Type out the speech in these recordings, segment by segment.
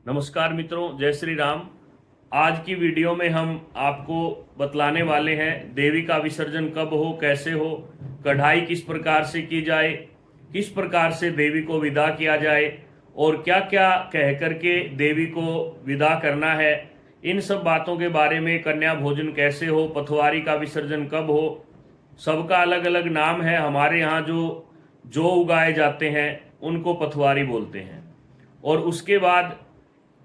नमस्कार मित्रों, जय श्री राम। आज की वीडियो में हम आपको बतलाने वाले हैं देवी का विसर्जन कब हो, कैसे हो, कढ़ाई किस प्रकार से की जाए, किस प्रकार से देवी को विदा किया जाए और क्या क्या कह करके देवी को विदा करना है। इन सब बातों के बारे में, कन्या भोजन कैसे हो, पथवारी का विसर्जन कब हो, सबका अलग अलग नाम है। हमारे यहाँ जो जो उगाए जाते हैं उनको पथवारी बोलते हैं। और उसके बाद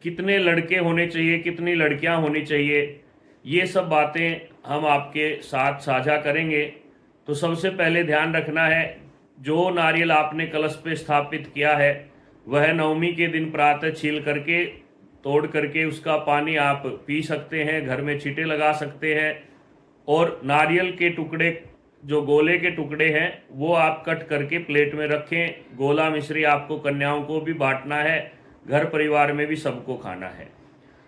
कितने लड़के होने चाहिए, कितनी लड़कियां होनी चाहिए, ये सब बातें हम आपके साथ साझा करेंगे। तो सबसे पहले ध्यान रखना है, जो नारियल आपने कलश पे स्थापित किया है वह नवमी के दिन प्रातः छील करके, तोड़ करके उसका पानी आप पी सकते हैं, घर में छींटे लगा सकते हैं। और नारियल के टुकड़े, जो गोले के टुकड़े हैं, वो आप कट करके प्लेट में रखें। गोला मिश्री आपको कन्याओं को भी बांटना है, घर परिवार में भी सबको खाना है।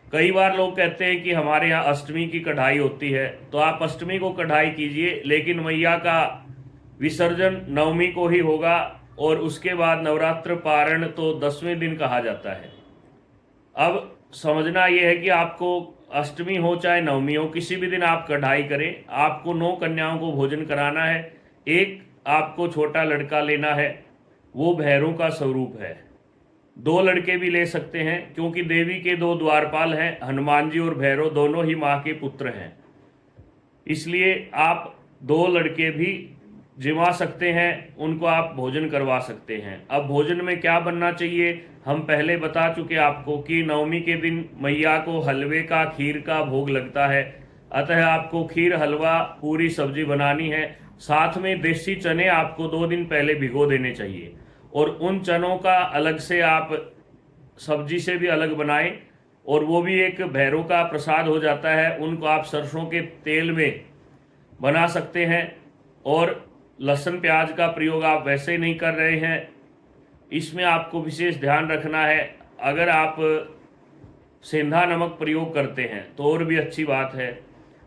कई बार लोग कहते हैं कि हमारे यहाँ अष्टमी की कढ़ाई होती है, तो आप अष्टमी को कढ़ाई कीजिए, लेकिन मैया का विसर्जन नवमी को ही होगा। और उसके बाद नवरात्र पारण तो 10वें दिन कहा जाता है। अब समझना यह है कि आपको अष्टमी हो चाहे नवमी हो, किसी भी दिन आप कढ़ाई करें, आपको 9 कन्याओं को भोजन कराना है। एक आपको छोटा लड़का लेना है, वो भैरव का स्वरूप है। 2 लड़के भी ले सकते हैं, क्योंकि देवी के 2 द्वारपाल हैं, हनुमान जी और भैरव, दोनों ही माँ के पुत्र हैं। इसलिए आप 2 लड़के भी जिमा सकते हैं, उनको आप भोजन करवा सकते हैं। अब भोजन में क्या बनना चाहिए, हम पहले बता चुके आपको कि नवमी के दिन मैया को हलवे का, खीर का भोग लगता है। अतः आपको खीर, हलवा, पूरी सब्जी बनानी है। साथ में देसी चने आपको 2 दिन पहले भिगो देने चाहिए, और उन चनों का अलग से आप सब्जी से भी अलग बनाएं, और वो भी एक भैरव का प्रसाद हो जाता है। उनको आप सरसों के तेल में बना सकते हैं। और लहसुन प्याज का प्रयोग आप वैसे ही नहीं कर रहे हैं, इसमें आपको विशेष ध्यान रखना है। अगर आप सेंधा नमक प्रयोग करते हैं तो और भी अच्छी बात है।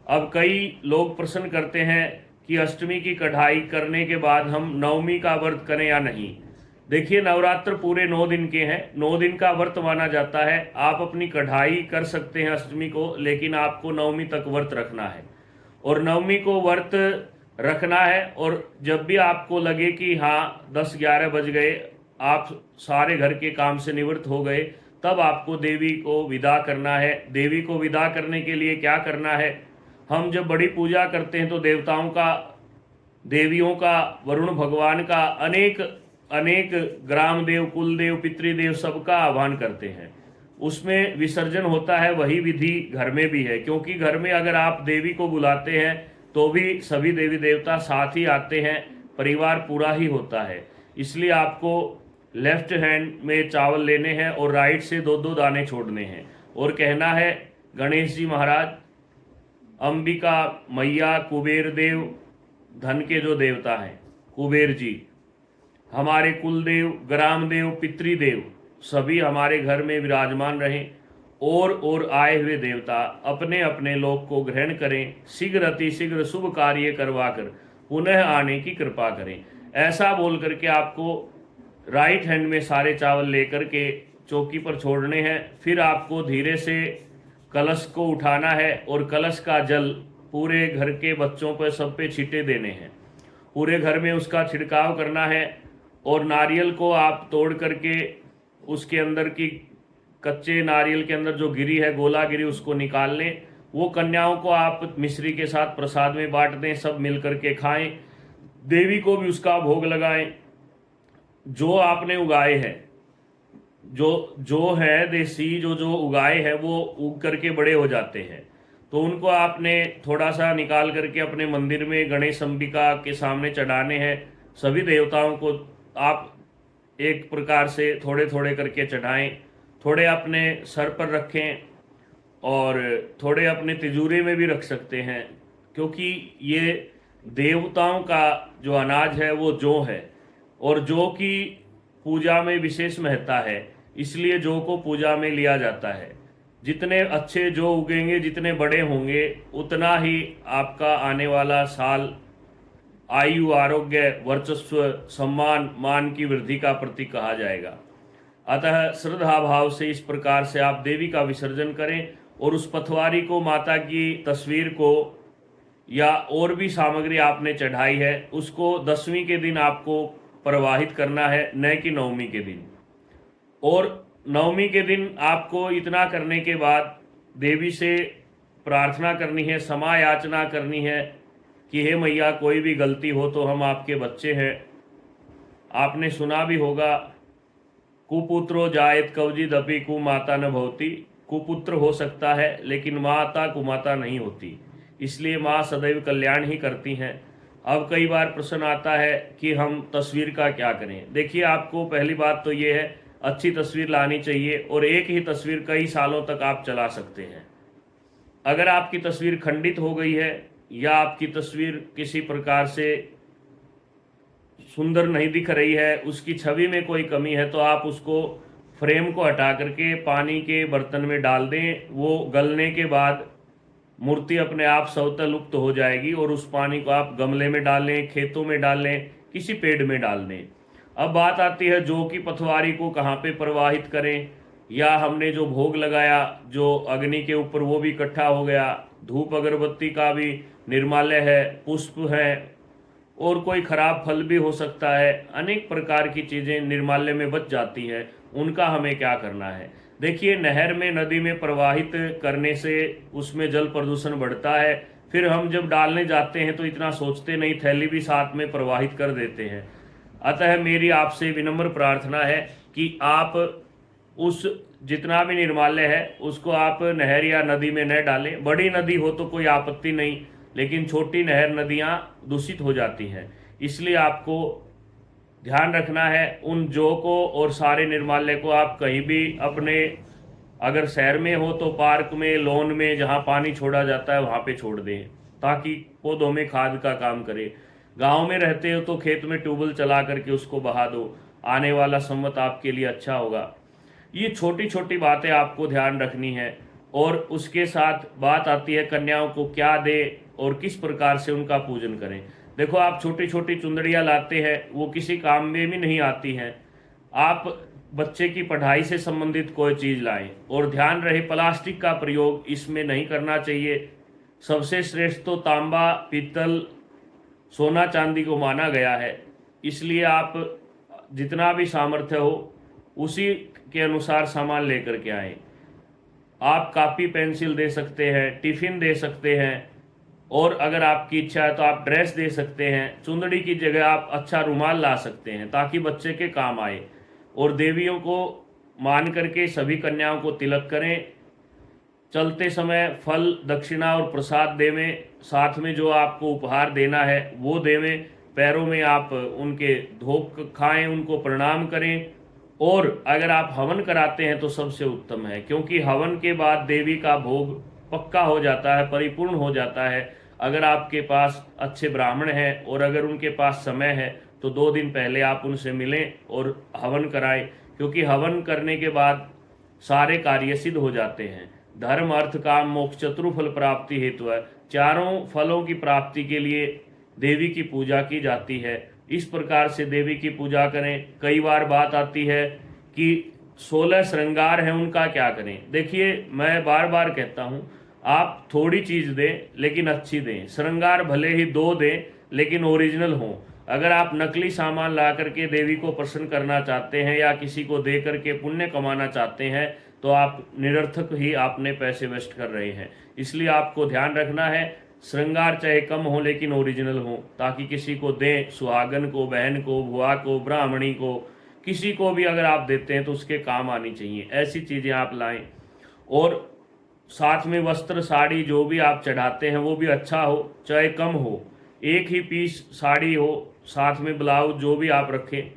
अब कई लोग प्रश्न करते हैं कि अष्टमी की कढ़ाई करने के बाद हम नवमी का व्रत करें या नहीं। देखिए, नवरात्र पूरे 9 दिन के हैं, 9 दिन का व्रत माना जाता है। आप अपनी कढ़ाई कर सकते हैं अष्टमी को, लेकिन आपको नवमी तक व्रत रखना है। और नवमी को व्रत रखना है, और जब भी आपको लगे कि हाँ 10-11 बज गए, आप सारे घर के काम से निवृत्त हो गए, तब आपको देवी को विदा करना है। देवी को विदा करने के लिए क्या करना है, हम जब बड़ी पूजा करते हैं तो देवताओं का, देवियों का, वरुण भगवान का, अनेक अनेक ग्राम देव, कुल देव, पितृदेव, सबका आह्वान करते हैं। उसमें विसर्जन होता है, वही विधि घर में भी है। क्योंकि घर में अगर आप देवी को बुलाते हैं तो भी सभी देवी देवता साथ ही आते हैं, परिवार पूरा ही होता है। इसलिए आपको लेफ्ट हैंड में चावल लेने हैं और राइट से 2-2 दाने छोड़ने हैं, और कहना है, गणेश जी महाराज, अंबिका मैया, कुबेर देव, धन के जो देवता हैं, कुबेर जी, हमारे कुलदेव, ग्रामदेव, पितृदेव, सभी हमारे घर में विराजमान रहें। और आए हुए देवता अपने अपने लोक को ग्रहण करें, शीघ्र अतिशीघ्र शुभ कार्य करवाकर पुनः आने की कृपा करें। ऐसा बोल करके आपको राइट हैंड में सारे चावल लेकर के चौकी पर छोड़ने हैं। फिर आपको धीरे से कलश को उठाना है, और कलश का जल पूरे घर के बच्चों पर, सब पे छींटे देने हैं। पूरे घर में उसका छिड़काव करना है। और नारियल को आप तोड़ करके उसके अंदर की, कच्चे नारियल के अंदर जो गिरी है, गोला गिरी, उसको निकाल लें। वो कन्याओं को आप मिश्री के साथ प्रसाद में बांट दें, सब मिल करके खाएं। देवी को भी उसका भोग लगाएं। जो आपने उगाए हैं, जो जो है देसी, जो जो उगाए हैं, वो उग करके बड़े हो जाते हैं, तो उनको आपने थोड़ा सा निकाल करके अपने मंदिर में गणेश अंबिका के सामने चढ़ाने हैं। सभी देवताओं को आप एक प्रकार से थोड़े थोड़े करके चढ़ाएं। थोड़े अपने सर पर रखें, और थोड़े अपने तिजोरी में भी रख सकते हैं, क्योंकि ये देवताओं का जो अनाज है वो जौ है, और जौ की पूजा में विशेष महत्ता है। इसलिए जौ को पूजा में लिया जाता है। जितने अच्छे जौ उगेंगे, जितने बड़े होंगे, उतना ही आपका आने वाला साल आयु, आरोग्य, वर्चस्व, सम्मान, मान की वृद्धि का प्रतीक कहा जाएगा। अतः श्रद्धा भाव से इस प्रकार से आप देवी का विसर्जन करें और उस पथवारी को, माता की तस्वीर को या और भी सामग्री आपने चढ़ाई है उसको 10वीं के दिन आपको प्रवाहित करना है, न कि 9वीं के दिन। और 9वीं के दिन आपको इतना करने के बाद देवी से प्रार्थना करनी है, क्षमा याचना करनी है कि हे मैया, कोई भी गलती हो तो हम आपके बच्चे हैं। आपने सुना भी होगा, कुपुत्रो जायत कवचिदपि कुमाता न भवति। कुपुत्र हो सकता है लेकिन माता कुमाता नहीं होती, इसलिए माँ सदैव कल्याण ही करती हैं। अब कई बार प्रश्न आता है कि हम तस्वीर का क्या करें। देखिए, आपको पहली बात तो ये है, अच्छी तस्वीर लानी चाहिए और एक ही तस्वीर कई सालों तक आप चला सकते हैं। अगर आपकी तस्वीर खंडित हो गई है या आपकी तस्वीर किसी प्रकार से सुंदर नहीं दिख रही है, उसकी छवि में कोई कमी है, तो आप उसको फ्रेम को हटा करके पानी के बर्तन में डाल दें। वो गलने के बाद मूर्ति अपने आप स्वतः लुप्त हो जाएगी और उस पानी को आप गमले में डालें, खेतों में डालें, किसी पेड़ में डाल दें। अब बात आती है जौ की पथवारी को कहाँ पे प्रवाहित करें, या हमने जो भोग लगाया जो अग्नि के ऊपर वो भी इकट्ठा हो गया, धूप अगरबत्ती का भी निर्माल्य है, पुष्प है, और कोई खराब फल भी हो सकता है, अनेक प्रकार की चीज़ें निर्माल्य में बच जाती है, उनका हमें क्या करना है। देखिए, नहर में, नदी में प्रवाहित करने से उसमें जल प्रदूषण बढ़ता है। फिर हम जब डालने जाते हैं तो इतना सोचते नहीं, थैली भी साथ में प्रवाहित कर देते हैं। अतः मेरी आपसे विनम्र प्रार्थना है कि आप उस जितना भी निर्माल्य है उसको आप नहर या नदी में न डालें। बड़ी नदी हो तो कोई आपत्ति नहीं, लेकिन छोटी नहर, नदियाँ दूषित हो जाती हैं। इसलिए आपको ध्यान रखना है, उन जौ को और सारे निर्माल्य को आप कहीं भी अपने, अगर शहर में हो तो पार्क में, लॉन में, जहाँ पानी छोड़ा जाता है वहाँ पे छोड़ दें, ताकि पौधों में खाद का काम करे। गांव में रहते हो तो खेत में ट्यूबवेल चला करके उसको बहा दो, आने वाला संवत आपके लिए अच्छा होगा। ये छोटी छोटी बातें आपको ध्यान रखनी है। और उसके साथ बात आती है कन्याओं को क्या दे और किस प्रकार से उनका पूजन करें। देखो, आप छोटी छोटी चुंदड़ियाँ लाते हैं, वो किसी काम में भी नहीं आती हैं। आप बच्चे की पढ़ाई से संबंधित कोई चीज़ लाएं, और ध्यान रहे प्लास्टिक का प्रयोग इसमें नहीं करना चाहिए। सबसे श्रेष्ठ तो तांबा, पीतल, सोना, चांदी को माना गया है। इसलिए आप जितना भी सामर्थ्य हो उसी के अनुसार सामान लेकर के आएँ। आप कापी पेंसिल दे सकते हैं, टिफिन दे सकते हैं, और अगर आपकी इच्छा है तो आप ड्रेस दे सकते हैं। चुंदड़ी की जगह आप अच्छा रुमाल ला सकते हैं ताकि बच्चे के काम आए। और देवियों को मान करके सभी कन्याओं को तिलक करें। चलते समय फल, दक्षिणा और प्रसाद देवें। साथ में जो आपको उपहार देना है वो देवें। पैरों में आप उनके धोप खाएं, उनको प्रणाम करें। और अगर आप हवन कराते हैं तो सबसे उत्तम है, क्योंकि हवन के बाद देवी का भोग पक्का हो जाता है, परिपूर्ण हो जाता है। अगर आपके पास अच्छे ब्राह्मण हैं और अगर उनके पास समय है तो 2 दिन पहले आप उनसे मिलें और हवन कराएं, क्योंकि हवन करने के बाद सारे कार्य सिद्ध हो जाते हैं। धर्म, अर्थ, काम, मोक्ष, चतुर्फल प्राप्ति हेतु है, चारों फलों की प्राप्ति के लिए देवी की पूजा की जाती है। इस प्रकार से देवी की पूजा करें। कई बार बात आती है कि 16 श्रृंगार हैं, उनका क्या करें। देखिए, मैं बार बार कहता हूँ, आप थोड़ी चीज़ दें लेकिन अच्छी दें। श्रृंगार भले ही 2 दें लेकिन ओरिजिनल हों। अगर आप नकली सामान ला करके देवी को प्रसन्न करना चाहते हैं या किसी को दे करके पुण्य कमाना चाहते हैं तो आप निरर्थक ही आपने पैसे वेस्ट कर रहे हैं। इसलिए आपको ध्यान रखना है, श्रृंगार चाहे कम हो लेकिन ओरिजिनल हो, ताकि किसी को दें, सुहागन को, बहन को, बुआ को, ब्राह्मणी को, किसी को भी अगर आप देते हैं तो उसके काम आनी चाहिए। ऐसी चीज़ें आप लाएं। और साथ में वस्त्र, साड़ी जो भी आप चढ़ाते हैं वो भी अच्छा हो, चाहे कम हो। एक ही पीस साड़ी हो, साथ में ब्लाउज जो भी आप रखें।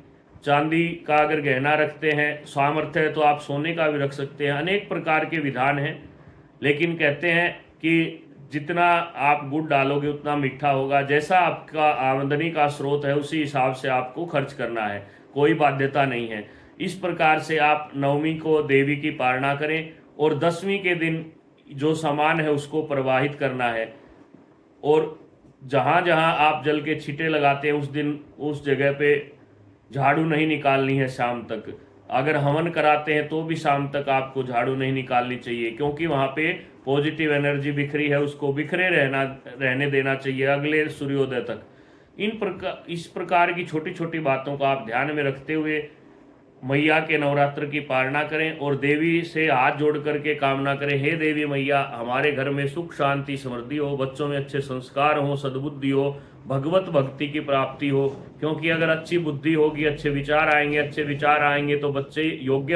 चांदी का अगर गहना रखते हैं, सामर्थ्य है तो आप सोने का भी रख सकते हैं। अनेक प्रकार के विधान हैं, लेकिन कहते हैं कि जितना आप गुड़ डालोगे उतना मीठा होगा। जैसा आपका आमदनी का स्रोत है उसी हिसाब से आपको खर्च करना है, कोई बाध्यता नहीं है। इस प्रकार से आप 9वीं को देवी की पारणा करें और 10वीं के दिन जो सामान है उसको प्रवाहित करना है। और जहाँ जहाँ आप जल के छींटे लगाते हैं उस दिन उस जगह पे झाड़ू नहीं निकालनी है शाम तक। अगर हवन कराते हैं तो भी शाम तक आपको झाड़ू नहीं निकालनी चाहिए, क्योंकि वहां पे पॉजिटिव एनर्जी बिखरी है, उसको बिखरे रहने देना चाहिए अगले सूर्योदय तक। इस प्रकार की छोटी छोटी बातों को आप ध्यान में रखते हुए मैया के नवरात्र की पालना करें और देवी से हाथ जोड़ करके कामना करें, हे देवी मैया, हमारे घर में सुख शांति समृद्धि हो, बच्चों में अच्छे संस्कार हो, सद्बुद्धि हो, भगवत भक्ति की प्राप्ति हो। क्योंकि अगर अच्छी बुद्धि होगी, अच्छे विचार आएंगे तो बच्चे योग्य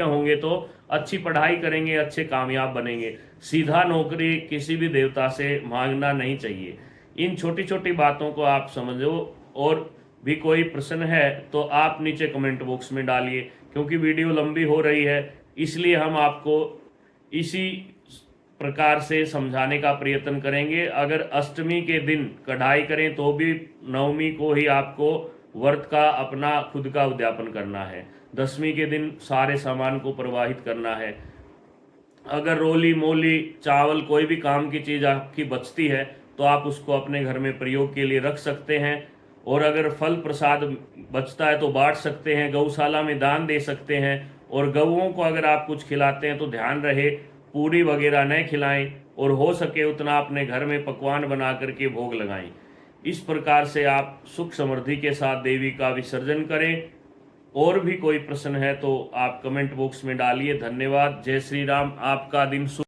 होंगे तो अच्छी पढ़ाई करेंगे, अच्छे कामयाब बनेंगे। सीधा नौकरी किसी भी देवता से मांगना नहीं चाहिए। इन छोटी छोटी बातों को आप समझो। और भी कोई प्रश्न है तो आप नीचे कमेंट बॉक्स में डालिए, क्योंकि वीडियो लंबी हो रही है, इसलिए हम आपको इसी प्रकार से समझाने का प्रयत्न करेंगे। अगर अष्टमी के दिन कढ़ाई करें तो भी नवमी को ही आपको व्रत का अपना खुद का उद्यापन करना है, दसवीं के दिन सारे सामान को प्रवाहित करना है। अगर रोली मोली चावल कोई भी काम की चीज़ आपकी बचती है तो आप उसको अपने घर में प्रयोग के लिए रख सकते हैं। और अगर फल प्रसाद बचता है तो बांट सकते हैं, गौशाला में दान दे सकते हैं। और गऊओं को अगर आप कुछ खिलाते हैं तो ध्यान रहे पूरी वगैरह न खिलाएं, और हो सके उतना अपने घर में पकवान बना करके भोग लगाएं। इस प्रकार से आप सुख समृद्धि के साथ देवी का विसर्जन करें। और भी कोई प्रश्न है तो आप कमेंट बॉक्स में डालिए। धन्यवाद। जय श्री राम। आपका दिन शुभ